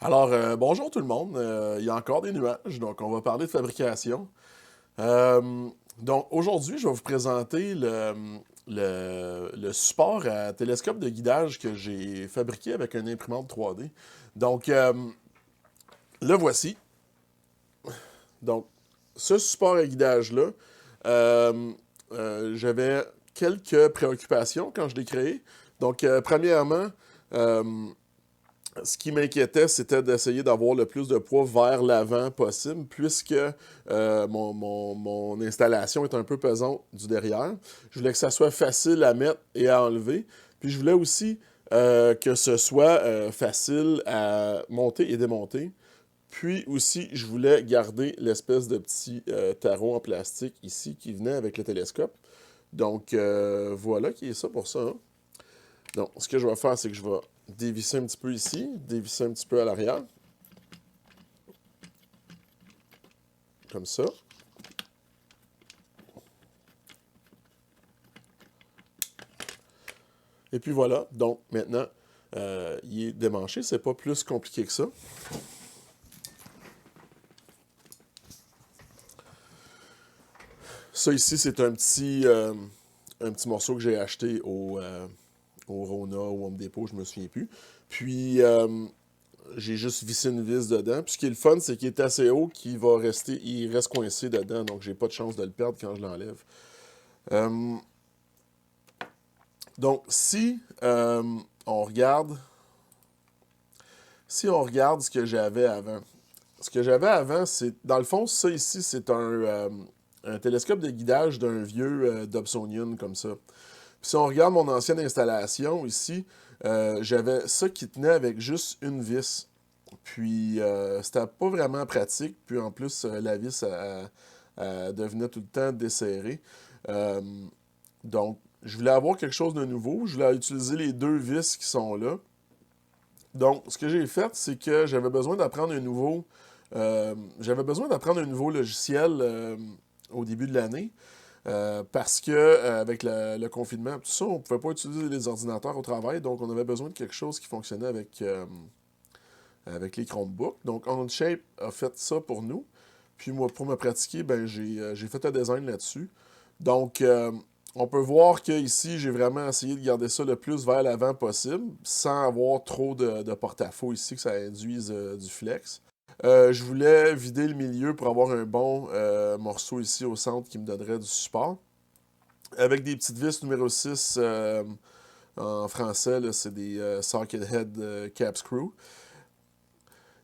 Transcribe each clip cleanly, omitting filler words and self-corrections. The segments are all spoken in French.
Alors, bonjour tout le monde. Il y a encore des nuages, donc on va parler de fabrication. Donc, aujourd'hui, je vais vous présenter le support à télescope de guidage que j'ai fabriqué avec une imprimante 3D. Donc, le voici. Donc, ce support à guidage-là, euh, j'avais quelques préoccupations quand je l'ai créé. Donc, premièrement, euh, ce qui m'inquiétait, c'était d'essayer d'avoir le plus de poids vers l'avant possible, puisque mon installation est un peu pesante du derrière. Je voulais que ça soit facile à mettre et à enlever. Puis je voulais aussi que ce soit facile à monter et démonter. Puis aussi, je voulais garder l'espèce de petit tarot en plastique ici qui venait avec le télescope. Donc voilà qui est ça pour ça, hein. Donc, ce que je vais faire, c'est que je vais dévisser un petit peu ici, dévisser un petit peu à l'arrière, comme ça. Et puis voilà. Donc, maintenant, il est démanché. C'est pas plus compliqué que ça. Ça ici, c'est un petit morceau que j'ai acheté au Rona ou Home Depot, je me souviens plus. Puis, j'ai juste vissé une vis dedans. Puis ce qui est le fun, c'est qu'il est assez haut qu'il va rester, il reste coincé dedans, donc j'ai pas de chance de le perdre quand je l'enlève. Euh, donc, on regarde, si on regarde ce que j'avais avant, c'est, dans le fond, ça ici, c'est un télescope de guidage d'un vieux Dobsonian comme ça. Puis si on regarde mon ancienne installation ici, j'avais ça qui tenait avec juste une vis. Puis c'était pas vraiment pratique. Puis en plus, la vis elle devenait tout le temps desserrée. Euh, donc, je voulais avoir quelque chose de nouveau. Je voulais utiliser les deux vis qui sont là. Donc, ce que j'ai fait, c'est que j'avais besoin d'apprendre un nouveau logiciel au début de l'année. Parce que avec le confinement, tout ça, on ne pouvait pas utiliser les ordinateurs au travail, donc on avait besoin de quelque chose qui fonctionnait avec les Chromebooks. Donc Onshape a fait ça pour nous. Puis moi, pour me pratiquer, ben, j'ai fait un design là-dessus. Donc, on peut voir qu'ici, j'ai vraiment essayé de garder ça le plus vers l'avant possible, sans avoir trop de porte-à-faux ici, que ça induise du flex. Je voulais vider le milieu pour avoir un bon morceau ici au centre qui me donnerait du support. Avec des petites vis numéro 6 en français, c'est des socket head cap screw.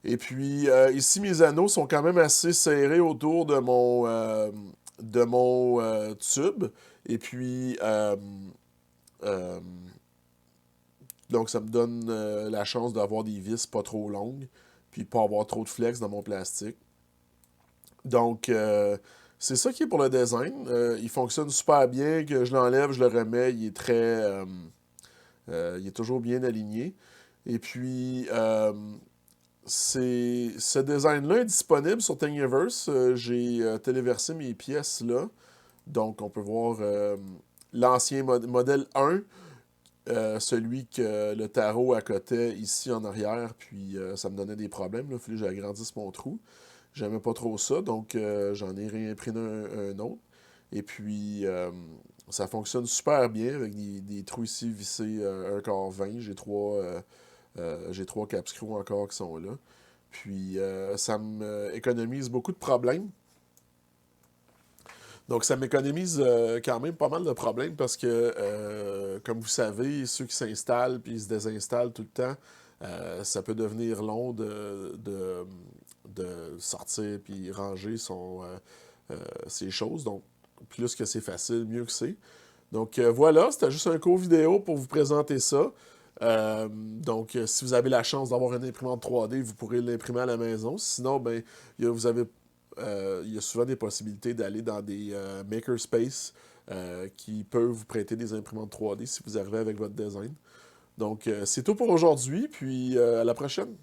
Et puis ici, mes anneaux sont quand même assez serrés autour de mon tube. Et puis, euh, donc ça me donne la chance d'avoir des vis pas trop longues, puis pas avoir trop de flex dans mon plastique. Donc, c'est ça qui est pour le design. Il fonctionne super bien, que je l'enlève, je le remets, il est toujours bien aligné. Et puis, ce design-là est disponible sur Thingiverse. J'ai téléversé mes pièces là. Donc, on peut voir l'ancien modèle 1, celui que le tarot accotait ici en arrière, puis ça me donnait des problèmes. Il fallait que j'agrandisse mon trou. J'aimais pas trop ça, donc j'en ai réimprimé un autre. Et puis, ça fonctionne super bien avec des trous ici vissés 1 quart 20. J'ai trois capscrews encore qui sont là. Puis, ça m'économise beaucoup de problèmes. Donc, ça m'économise quand même pas mal de problèmes parce que, comme vous savez, ceux qui s'installent puis se désinstallent tout le temps, ça peut devenir long de sortir puis ranger ses choses. Donc, plus que c'est facile, mieux que c'est. Donc, voilà, c'était juste un court vidéo pour vous présenter ça. Donc, si vous avez la chance d'avoir une imprimante 3D, vous pourrez l'imprimer à la maison. Sinon, ben, il y a souvent des possibilités d'aller dans des makerspace qui peuvent vous prêter des imprimantes 3D si vous arrivez avec votre design. Donc, c'est tout pour aujourd'hui, puis à la prochaine.